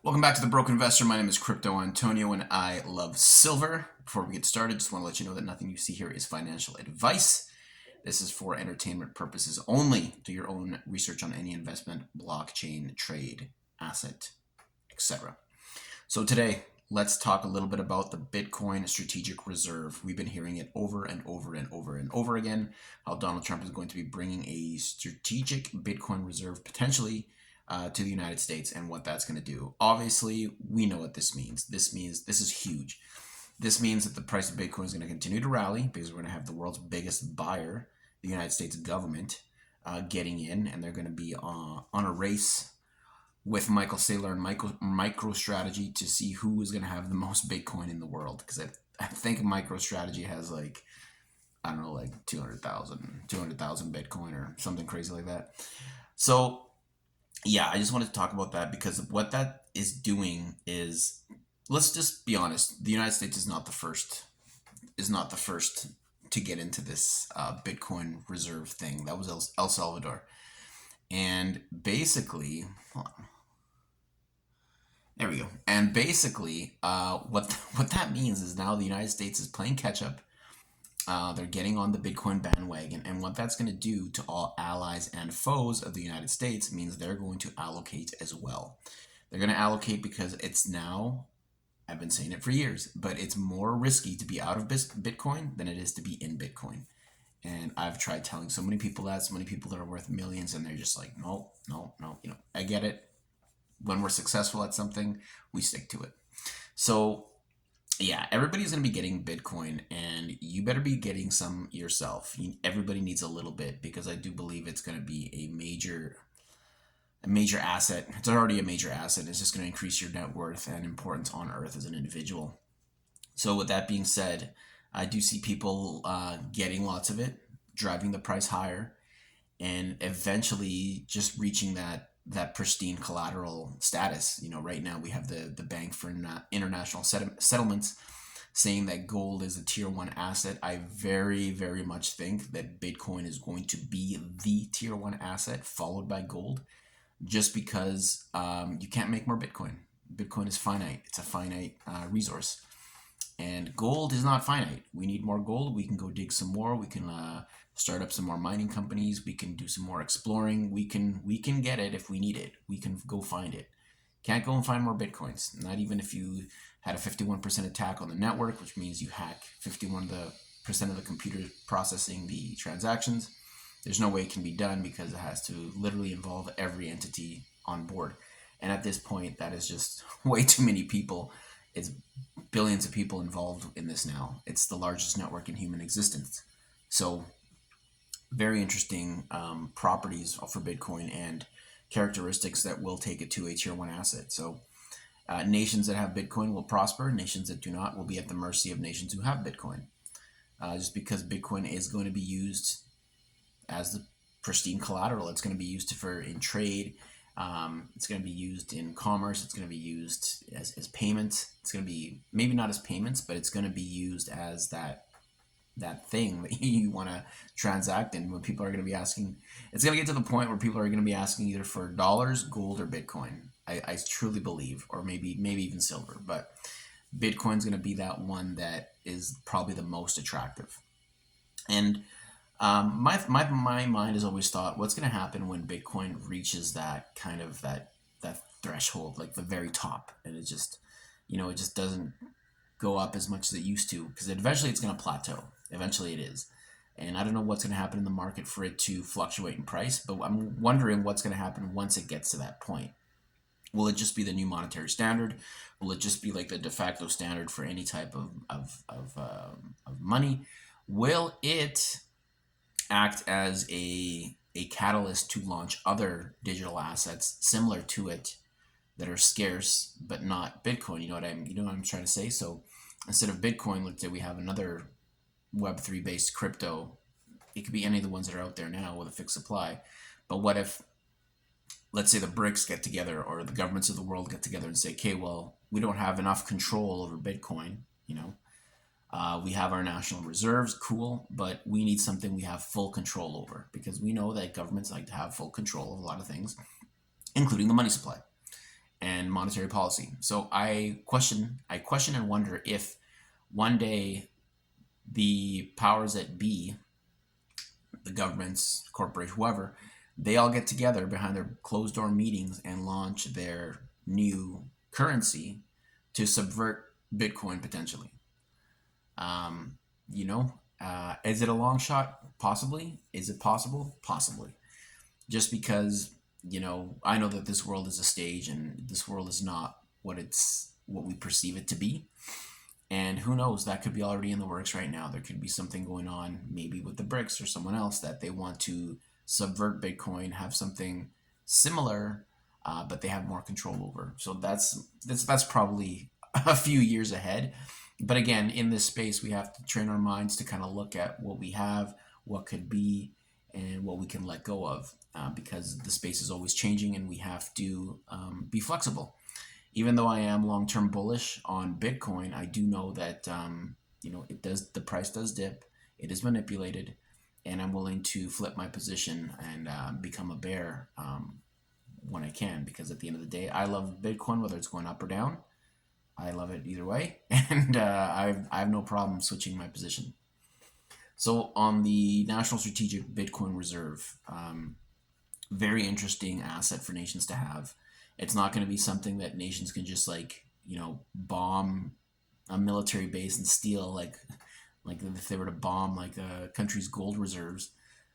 Welcome back to The Broke Investor. My name is Crypto Antonio and I love silver. Before we get started, just want to let you know that nothing you see here is financial advice. This is for entertainment purposes only. Do your own research on any investment, blockchain, trade, asset, etc. So today, let's talk a little bit about the Bitcoin Strategic Reserve. We've been hearing it over and over and over and over again, how Donald Trump is going to be bringing a strategic Bitcoin reserve potentially to the United States and what that's going to do. Obviously, we know what this means. This means this is huge. This means that the price of Bitcoin is going to continue to rally because we're going to have the world's biggest buyer, the United States government, getting in, and they're going to be on a race with Michael Saylor and MicroStrategy to see who is going to have the most Bitcoin in the world. Because I think MicroStrategy has like, I don't know, like 200,000 Bitcoin or something crazy like that. So yeah, I just wanted to talk about that because what that is doing is, let's just be honest, the United States is not the first to get into this Bitcoin reserve thing. That was El Salvador, and basically, hold on, there we go. And basically, what that means is now the United States is playing catch up. They're getting on the Bitcoin bandwagon, and what that's going to do to all allies and foes of the United States means they're going to allocate as well. They're going to allocate because it's now, I've been saying it for years, but it's more risky to be out of Bitcoin than it is to be in Bitcoin. And I've tried telling so many people that, so many people that are worth millions, and they're just like, no, no, no. I get it. When we're successful at something, we stick to it. So yeah, everybody's going to be getting Bitcoin, and you better be getting some yourself. Everybody needs a little bit because I do believe it's going to be a major asset. It's already a major asset. It's just going to increase your net worth and importance on Earth as an individual. So with that being said, I do see people getting lots of it, driving the price higher, and eventually just reaching that pristine collateral status. Right now we have the Bank for International Settlements saying that gold is a tier one asset. I very, very much think that Bitcoin is going to be the tier one asset, followed by gold, just because you can't make more Bitcoin. Bitcoin is finite. It's a finite resource. And gold is not finite. We need more gold. We can go dig some more. We can start up some more mining companies. We can do some more exploring. We can get it if we need it. We can go find it. Can't go and find more Bitcoins. Not even if you had a 51% attack on the network, which means you hack 51% of the computers processing the transactions. There's no way it can be done because it has to literally involve every entity on board. And at this point, that is just way too many people. It's billions of people involved in this now. It's the largest network in human existence. So, very interesting properties for Bitcoin and characteristics that will take it to a tier one asset. So, nations that have Bitcoin will prosper. Nations that do not will be at the mercy of nations who have Bitcoin. Just because Bitcoin is going to be used as the pristine collateral, it's going to be used for in trade. It's going to be used in commerce. It's going to be used as payments. It's going to be maybe not as payments, but it's going to be used as that thing that you want to transact in. When people are going to be asking, it's going to get to the point where people are going to be asking either for dollars, gold, or Bitcoin. I truly believe, or maybe even silver, but Bitcoin's going to be that one that is probably the most attractive. And my mind has always thought, what's going to happen when Bitcoin reaches that kind of that threshold, like the very top, and it just doesn't go up as much as it used to, because eventually it's going to plateau. Eventually it is, and I don't know what's going to happen in the market for it to fluctuate in price, but I'm wondering what's going to happen once it gets to that point. Will it just be the new monetary standard? Will it just be like the de facto standard for any type of money? Will it act as a catalyst to launch other digital assets similar to it that are scarce but not Bitcoin? You know what I'm trying to say? So instead of Bitcoin, let's say we have another Web3 based crypto. It could be any of the ones that are out there now with a fixed supply. But what if, let's say, the BRICS get together or the governments of the world get together and say, okay, well, we don't have enough control over Bitcoin, we have our national reserves, cool, but we need something we have full control over, because we know that governments like to have full control of a lot of things, including the money supply. and monetary policy. So I question and wonder if one day the powers that be, the governments, corporate, whoever, they all get together behind their closed door meetings and launch their new currency to subvert Bitcoin potentially. Um, is it a long shot? Possibly. Is it possible? Possibly. Just because I know that this world is a stage, and this world is not what we perceive it to be. And who knows, that could be already in the works right now. There could be something going on, maybe with the BRICS or someone else, that they want to subvert Bitcoin, have something similar, but they have more control over. So that's probably a few years ahead. But again, in this space, we have to train our minds to kind of look at what we have, what could be, and what we can let go of, because the space is always changing, and we have to be flexible. Even though I am long term bullish on Bitcoin, I do know that the price does dip, it is manipulated, and I'm willing to flip my position and become a bear when I can, because at the end of the day, I love Bitcoin whether it's going up or down. I love it either way, and I have no problem switching my position. So on the National Strategic Bitcoin Reserve, very interesting asset for nations to have. It's not going to be something that nations can just bomb a military base and steal, like if they were to bomb like a country's gold reserves,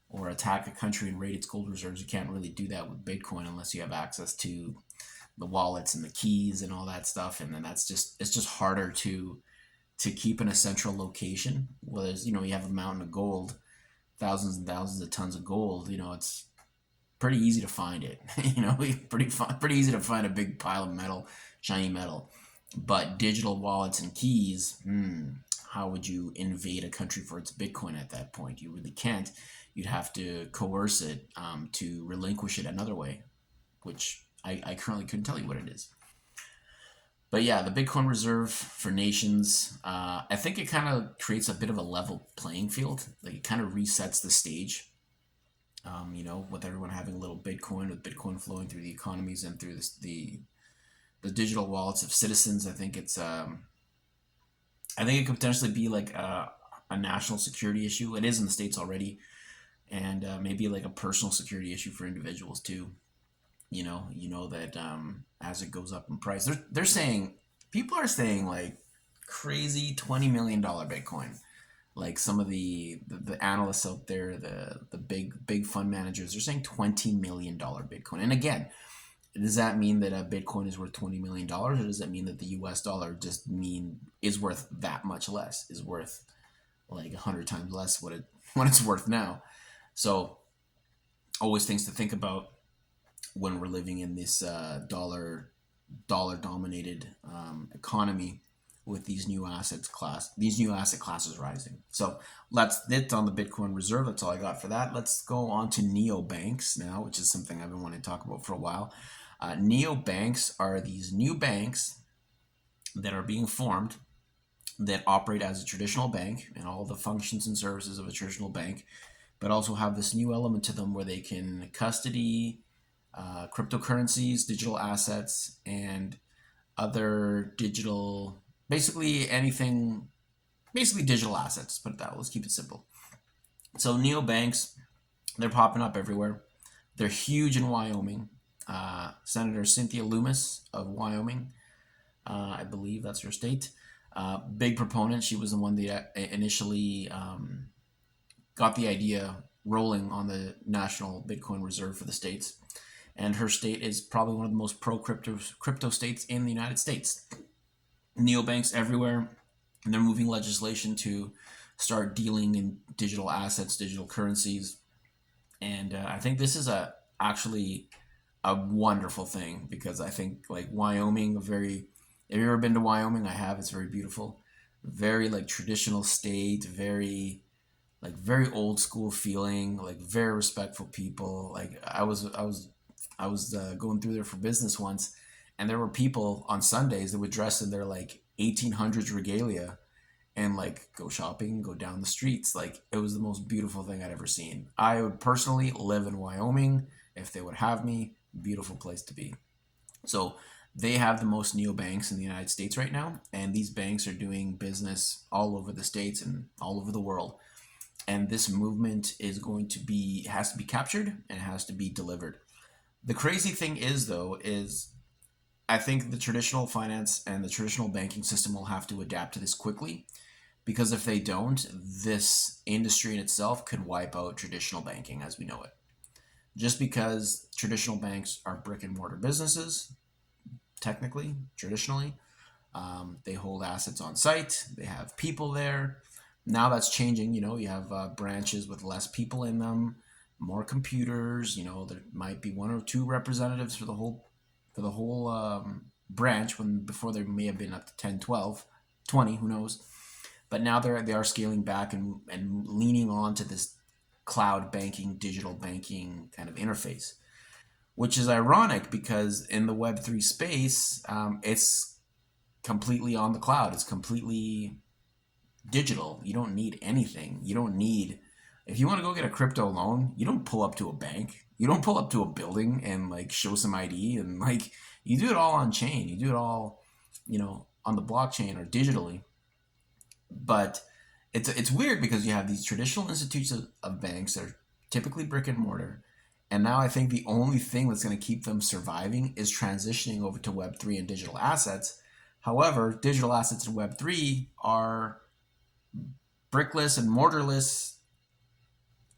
or attack a country and raid its gold reserves. You can't really do that with Bitcoin unless you have access to the wallets and the keys and all that stuff. And then it's just harder to keep in a central location. Whereas you have a mountain of gold, thousands and thousands of tons of gold. It's pretty easy to find it. Pretty easy to find a big pile of metal, shiny metal. But digital wallets and keys, how would you invade a country for its Bitcoin at that point? You really can't. You'd have to coerce it to relinquish it another way, which I currently couldn't tell you what it is. But yeah, the Bitcoin Reserve for nations, I think it kind of creates a bit of a level playing field. Like, it kind of resets the stage, with everyone having a little Bitcoin, with Bitcoin flowing through the economies and through the digital wallets of citizens. I think it could potentially be like a national security issue. It is in the States already, and maybe like a personal security issue for individuals too. That as it goes up in price, they're saying, people are saying like crazy $20 million Bitcoin. Like some of the analysts out there, the big fund managers, they're saying $20 million Bitcoin. And again, does that mean that a Bitcoin is worth $20 million, or does that mean that the U.S. dollar is worth that much less, is worth like 100 times less what it's worth now? So always things to think about when we're living in this dollar dominated economy, with these new asset classes rising. So that's it on the Bitcoin Reserve. That's all I got for that. Let's go on to neobanks now, which is something I've been wanting to talk about for a while. Neobanks are these new banks that are being formed that operate as a traditional bank and all the functions and services of a traditional bank, but also have this new element to them where they can custody cryptocurrencies, digital assets, and other digital, basically anything, basically digital assets. Put it that way. Let's keep it simple. So neobanks, they're popping up everywhere. They're huge in Wyoming. Senator Cynthia Lummis of Wyoming, I believe that's her state. Big proponent. She was the one that initially got the idea rolling on the National Bitcoin Reserve for the states. And her state is probably one of the most pro-crypto states in the United States. Neobanks everywhere. And they're moving legislation to start dealing in digital assets, digital currencies. And I think this is actually a wonderful thing, because I think like Wyoming, have you ever been to Wyoming? I have. It's very beautiful. Very like traditional state, very old school feeling, like very respectful people. Like I was going through there for business once, and there were people on Sundays that would dress in their like 1800s regalia and like go shopping, go down the streets. Like, it was the most beautiful thing I'd ever seen. I would personally live in Wyoming if they would have me. Beautiful place to be. So they have the most neobanks in the United States right now, and these banks are doing business all over the states and all over the world. And this movement is going to be has to be captured and has to be delivered. The crazy thing is, though, is I think the traditional finance and the traditional banking system will have to adapt to this quickly, because if they don't, this industry in itself could wipe out traditional banking as we know it. Just because traditional banks are brick and mortar businesses, technically, traditionally, they hold assets on site, they have people there. Now that's changing. You have branches with less people in them, more computers. There might be one or two representatives for the whole branch, when before there may have been up to 10, 12, 20, who knows. But now they are scaling back and leaning on to this cloud banking, digital banking kind of interface, which is ironic because in the Web3 space, it's completely on the cloud. It's completely digital. You don't need anything. You don't need, if you want to go get a crypto loan, you don't pull up to a bank. You don't pull up to a building and like show some ID, and like you do it all on chain. You do it all, on the blockchain or digitally. But it's weird because you have these traditional institutes of banks that are typically brick and mortar. And now I think the only thing that's going to keep them surviving is transitioning over to Web3 and digital assets. However, digital assets in Web3 are brickless and mortarless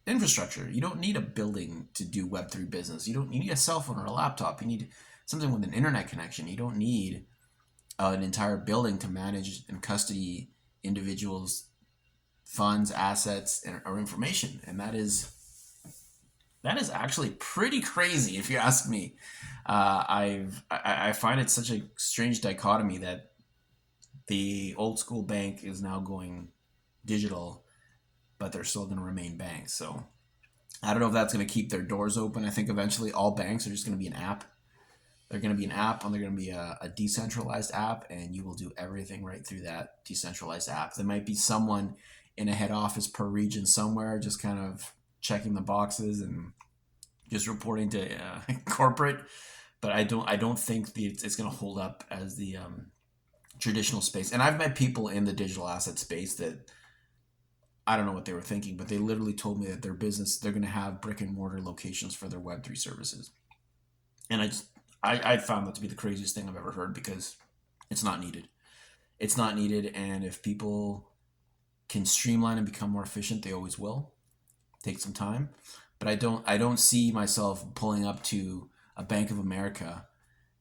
infrastructure. You don't need a building to do Web3 business. You need a cell phone or a laptop. You need something with an internet connection. You don't need an entire building to manage and custody individuals' funds, assets, or information. And that is actually pretty crazy, if you ask me. I find it such a strange dichotomy that the old school bank is now going digital, but they're still going to remain banks. So I don't know if that's going to keep their doors open. I think eventually all banks are just going to be an app. They're going to be an app, and they're going to be a decentralized app, and you will do everything right through that decentralized app. There might be someone in a head office per region somewhere just kind of checking the boxes and just reporting to corporate, but I don't think it's going to hold up as the traditional space. And I've met people in the digital asset space that I don't know what they were thinking, but they literally told me that their business, they're going to have brick and mortar locations for their Web3 services. And I found that to be the craziest thing I've ever heard, because it's not needed. It's not needed, and if people can streamline and become more efficient, they always will. Take some time, but I don't see myself pulling up to a Bank of America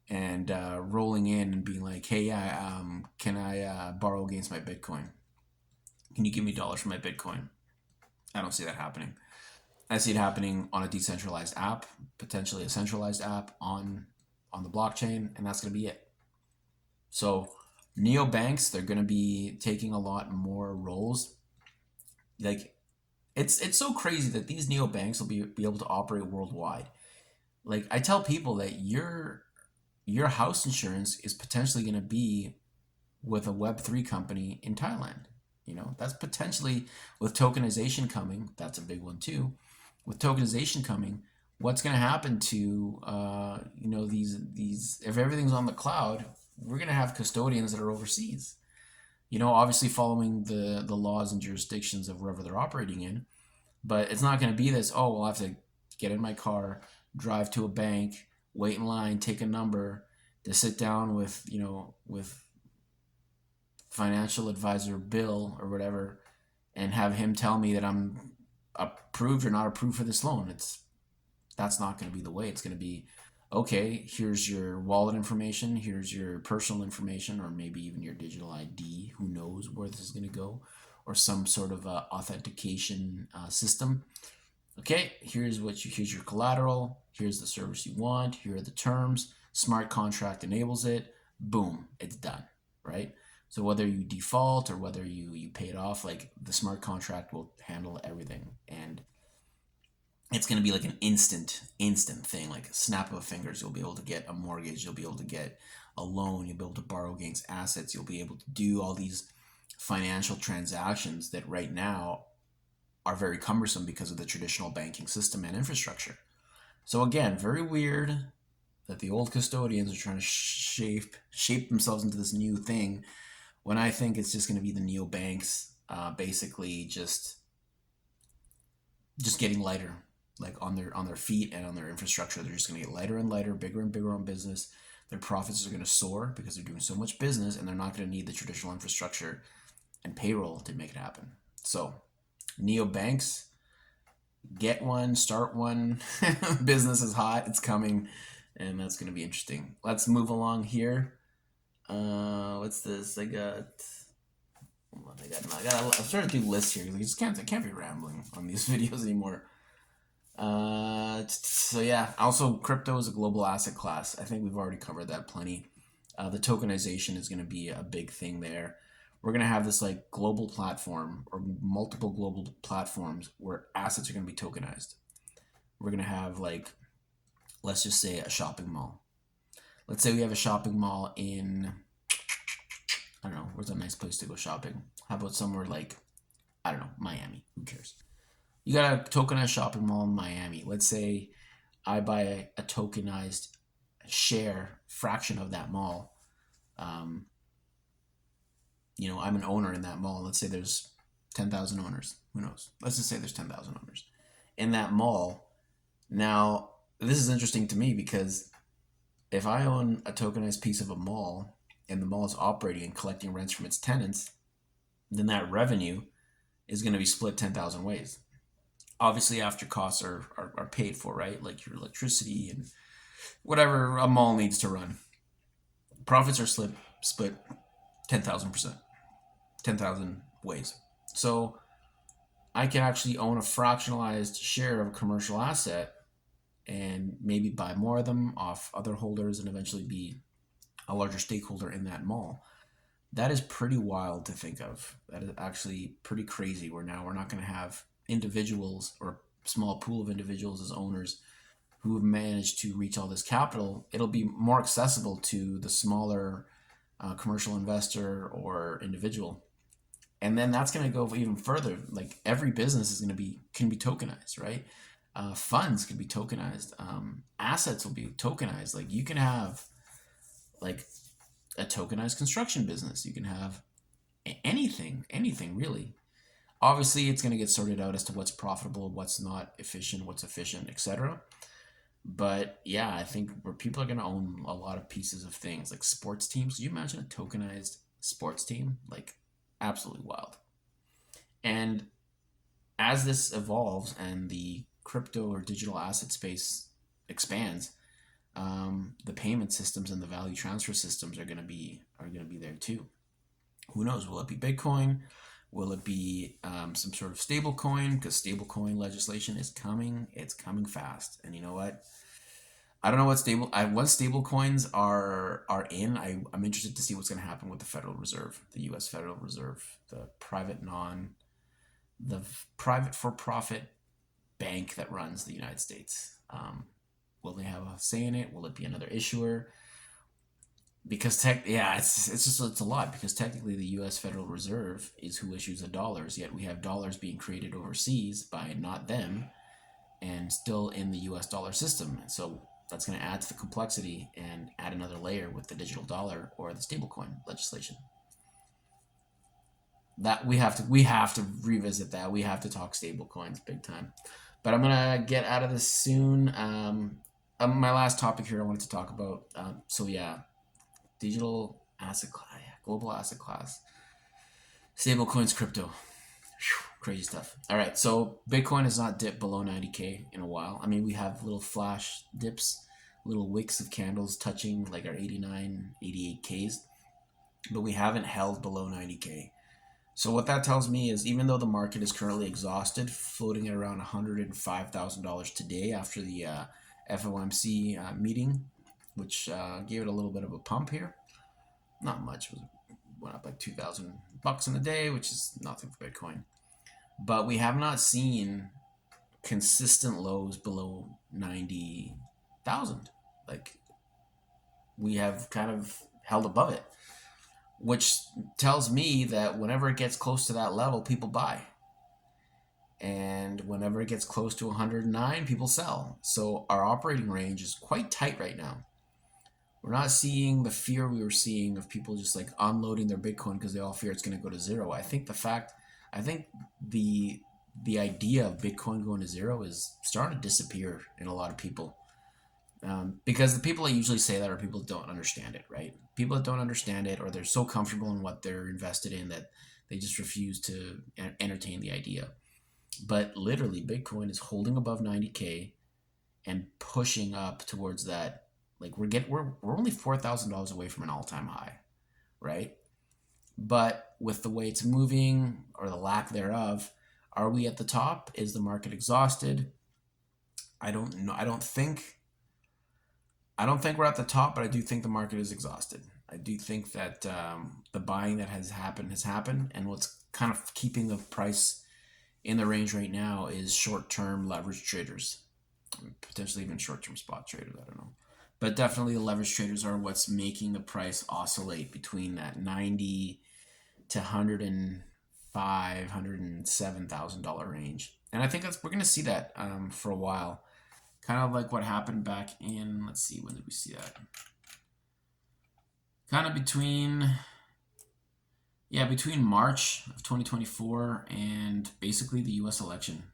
and rolling in and being like, "Hey, yeah, can I borrow against my Bitcoin? Can you give me dollars for my Bitcoin?" I don't see that happening. I see it happening on a decentralized app, potentially a centralized app on the blockchain, and that's going to be it. So neobanks, they're going to be taking a lot more roles. Like it's so crazy that these neobanks will be able to operate worldwide. Like I tell people that your house insurance is potentially going to be with a Web3 company in Thailand. That's potentially, with tokenization coming, that's a big one too. With tokenization coming, what's going to happen to these if everything's on the cloud, we're going to have custodians that are overseas. Obviously following the laws and jurisdictions of wherever they're operating in, but it's not going to be this, oh, well, I have to get in my car, drive to a bank, wait in line, take a number, to sit down with financial advisor Bill or whatever, and have him tell me that I'm approved or not approved for this loan. That's not going to be the way. It's going to be, okay, here's your wallet information, here's your personal information, or maybe even your digital ID. Who knows where this is going to go, or some sort of authentication system. Okay, here's your collateral. Here's the service you want. Here are the terms. Smart contract enables it. Boom, it's done, right? So whether you default or whether you pay it off, like the smart contract will handle everything, and it's going to be like an instant thing, like a snap of fingers. You'll be able to get a mortgage, you'll be able to get a loan, you'll be able to borrow against assets, you'll be able to do all these financial transactions that right now are very cumbersome because of the traditional banking system and infrastructure. So again, very weird, that the old custodians are trying to shape themselves into this new thing, when I think it's just going to be the neobanks, basically just getting lighter, like on their feet and on their infrastructure. They're just going to get lighter and lighter, bigger and bigger on business. Their profits are going to soar because they're doing so much business, and they're not going to need the traditional infrastructure and payroll to make it happen. So, neobanks, get one, start one. Business is hot, it's coming, and that's going to be interesting. Let's move along here. What's this? I'm starting to do lists here because I can't be rambling on these videos anymore. So yeah, also crypto is a global asset class. I think we've already covered that plenty. The tokenization is going to be a big thing there. We're going to have this like global platform or multiple global platforms where assets are going to be tokenized. We're going to have like, let's just say a shopping mall. Let's say we have a shopping mall in, I don't know, where's a nice place to go shopping? How about somewhere like, I don't know, Miami? Who cares? You got a tokenized shopping mall in Miami. Let's say I buy a tokenized share fraction of that mall. I'm an owner in that mall. Let's say there's 10,000 owners. Who knows? Let's just say there's 10,000 owners in that mall. Now, this is interesting to me because if I own a tokenized piece of a mall and the mall is operating and collecting rents from its tenants, then that revenue is going to be split 10,000 ways. Obviously, after costs are paid for, right? Like your electricity and whatever a mall needs to run. Profits are split 10,000%, 10,000 ways. So I can actually own a fractionalized share of a commercial asset and maybe buy more of them off other holders and eventually be a larger stakeholder in that mall. That is pretty wild to think of. That is actually pretty crazy, where now we're not going to have individuals or a small pool of individuals as owners who have managed to reach all this capital. It'll be more accessible to the smaller commercial investor or individual. And then that's going to go even further. Like every business is going to can be tokenized, right? Funds can be tokenized. Assets will be tokenized. Like you can have like a tokenized construction business. You can have anything really. Obviously, it's going to get sorted out as to what's profitable, what's not efficient, what's efficient, etc. But yeah, I think where people are going to own a lot of pieces of things like sports teams. Can you imagine a tokenized sports team? Like absolutely wild. And as this evolves and the crypto or digital asset space expands, the payment systems and the value transfer systems are going to be there too. Who knows? Will it be Bitcoin? Will it be some sort of stable coin? Because stable coin legislation is coming. It's coming fast. And you know what? I don't know what stable coins are in. I'm interested to see what's going to happen with the Federal Reserve, the U.S. Federal Reserve, the private for-profit bank that runs the United States. Will they have a say in it? Will it be another issuer? Because it's a lot, because technically the U.S. Federal Reserve is who issues the dollars, yet we have dollars being created overseas by not them and still in the U.S. dollar system. So that's going to add to the complexity and add another layer with the digital dollar or the stablecoin legislation. That we have to revisit that. We have to talk stablecoins big time. But I'm gonna get out of this soon. My last topic here I wanted to talk about. Digital asset class, global asset class, stablecoins, crypto. Whew, crazy stuff. All right, so Bitcoin has not dipped below 90K in a while. I mean, we have little flash dips, little wicks of candles touching like our 89, 88Ks, but we haven't held below 90K. So what that tells me is even though the market is currently exhausted, floating at around $105,000 today after the FOMC meeting, which gave it a little bit of a pump here. Not much. It went up like $2,000 in a day, which is nothing for Bitcoin. But we have not seen consistent lows below 90,000. Like we have kind of held above it, which tells me that whenever it gets close to that level, people buy. And whenever it gets close to 109, people sell. So our operating range is quite tight right now. We're not seeing the fear we were seeing of people just like unloading their Bitcoin because they all fear it's going to go to zero. I think the the idea of Bitcoin going to zero is starting to disappear in a lot of people. Because the people that usually say that are people that don't understand it, right? People that don't understand it, or they're so comfortable in what they're invested in that they just refuse to entertain the idea. But literally, Bitcoin is holding above 90K and pushing up towards that. Like we're only $4,000 away from an all time high, right? But with the way it's moving or the lack thereof, are we at the top? Is the market exhausted? I don't know. I don't think we're at the top, but I do think the market is exhausted. I do think that the buying that has happened, and what's kind of keeping the price in the range right now is short-term leverage traders, potentially even short-term spot traders. I don't know, but definitely the leverage traders are what's making the price oscillate between that 90 to 105, $107,000 range, and I think we're going to see that for a while. Kind of like what happened back in, let's see, when did we see that? Kind of between March of 2024 and basically the US election,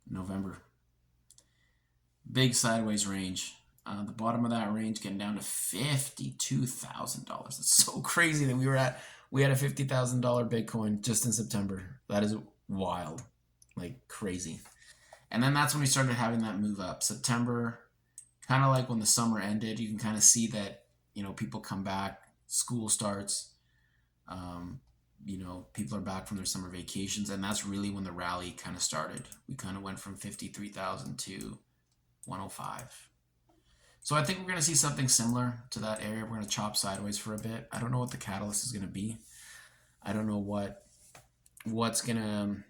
November. Big sideways range. The bottom of that range getting down to $52,000. It's so crazy that we had a $50,000 Bitcoin just in September. That is wild, like crazy. And then that's when we started having that move up. September, kind of like when the summer ended, you can kind of see that, people come back, school starts, people are back from their summer vacations, and that's really when the rally kind of started. We kind of went from 53,000 to 105. So I think we're going to see something similar to that area. We're going to chop sideways for a bit. I don't know what the catalyst is going to be. I don't know what's going to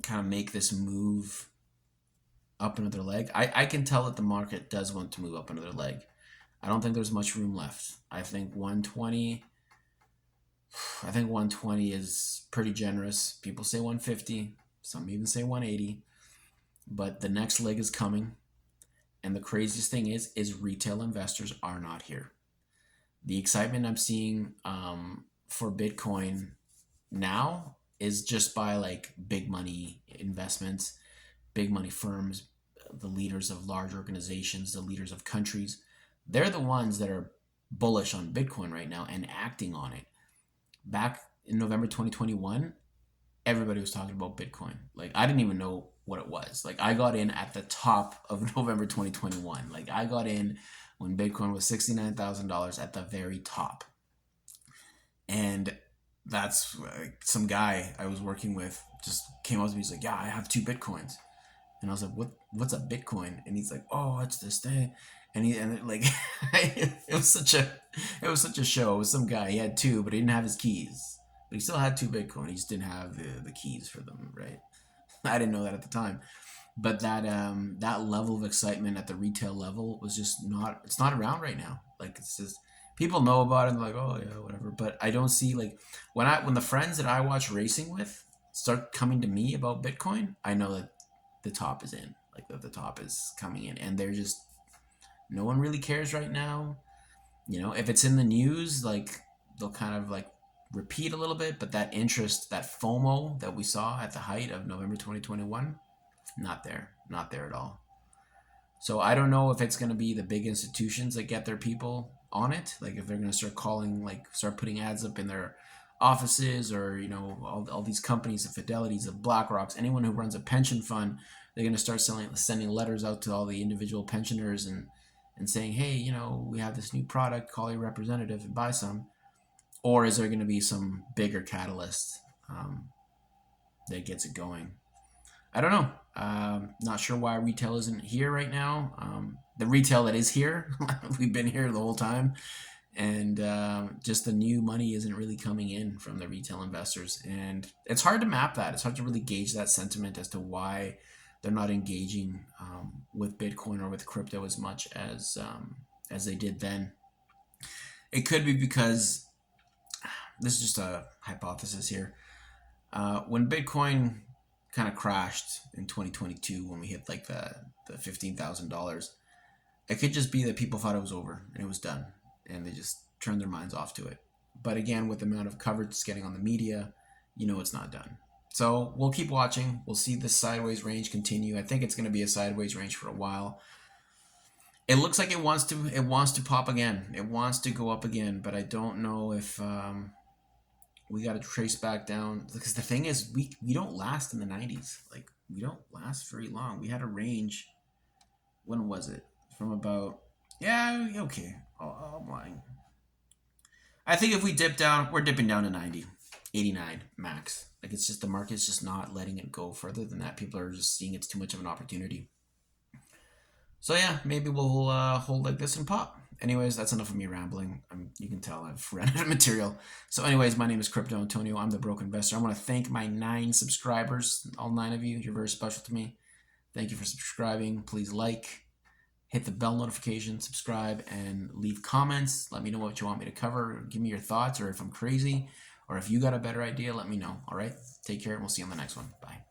kind of make this move up another leg. I can tell that the market does want to move up another leg. I don't think there's much room left. I think 120 is pretty generous. People say 150, some even say 180, but the next leg is coming. And the craziest thing is retail investors are not here. The excitement I'm seeing for Bitcoin now is just by like big money investments, big money firms, the leaders of large organizations, the leaders of countries. They're the ones that are bullish on Bitcoin right now and acting on it. Back in November 2021, everybody was talking about Bitcoin. Like I didn't even know what it was. Like I got in at the top of November 2021. Like I got in when Bitcoin was $69,000 at the very top. And that's some guy I was working with just came up to me. He's like, "Yeah, I have 2 Bitcoins." And I was like, what's a Bitcoin? And he's like, "Oh, it's this thing." And like it was such a show. It was some guy. He had 2, but he didn't have his keys. But he still had 2 Bitcoin. He just didn't have the keys for them, right? I didn't know that at the time. But that level of excitement at the retail level was just it's not around right now. Like it's just people know about it and they're like, "Oh yeah, whatever." But I don't see like when the friends that I watch racing with start coming to me about Bitcoin, I know that the top is in. Like the top is coming in, and they're just no one really cares right now. If it's in the news, like they'll kind of like repeat a little bit, but that interest, that FOMO that we saw at the height of November 2021, not there at all. So I don't know if it's going to be the big institutions that get their people on it, like if they're going to start putting ads up in their offices, or all these companies, the Fidelities, the BlackRocks, anyone who runs a pension fund, they're going to start sending letters out to all the individual pensioners and saying, "Hey, we have this new product, call your representative and buy some." Or is there going to be some bigger catalyst that gets it going? I don't know. Not sure why retail isn't here right now. The retail that is here, we've been here the whole time. And just the new money isn't really coming in from the retail investors. And it's hard to map that. It's hard to really gauge that sentiment as to why they're not engaging with Bitcoin or with crypto as much as they did then. It could be because, this is just a hypothesis here, when Bitcoin kind of crashed in 2022, when we hit like the $15,000, It could just be that people thought it was over and it was done, and they just turned their minds off to it. But again, with the amount of coverage it's getting on the media, it's not done. So we'll keep watching. We'll see this sideways range continue. I think it's going to be a sideways range for a while. It looks like it wants to pop again. It wants to go up again, but I don't know if we got to trace back down, because the thing is we don't last in the 90s. Like, we don't last very long. We had a range. When was it? From about, yeah, okay. I'm lying. I think if we dip down, we're dipping down to 90, 89 max. Like, it's just the market's just not letting it go further than that. People are just seeing it's too much of an opportunity. So yeah, maybe we'll hold like this and pop. Anyways, that's enough of me rambling. You can tell I've run out of material. So anyways, my name is Crypto Antonio. I'm the Broke Investor. I want to thank my 9 subscribers, all 9 of you. You're very special to me. Thank you for subscribing. Please like, hit the bell notification, subscribe, and leave comments. Let me know what you want me to cover. Give me your thoughts, or if I'm crazy, or if you got a better idea, let me know. All right? Take care, and we'll see you on the next one. Bye.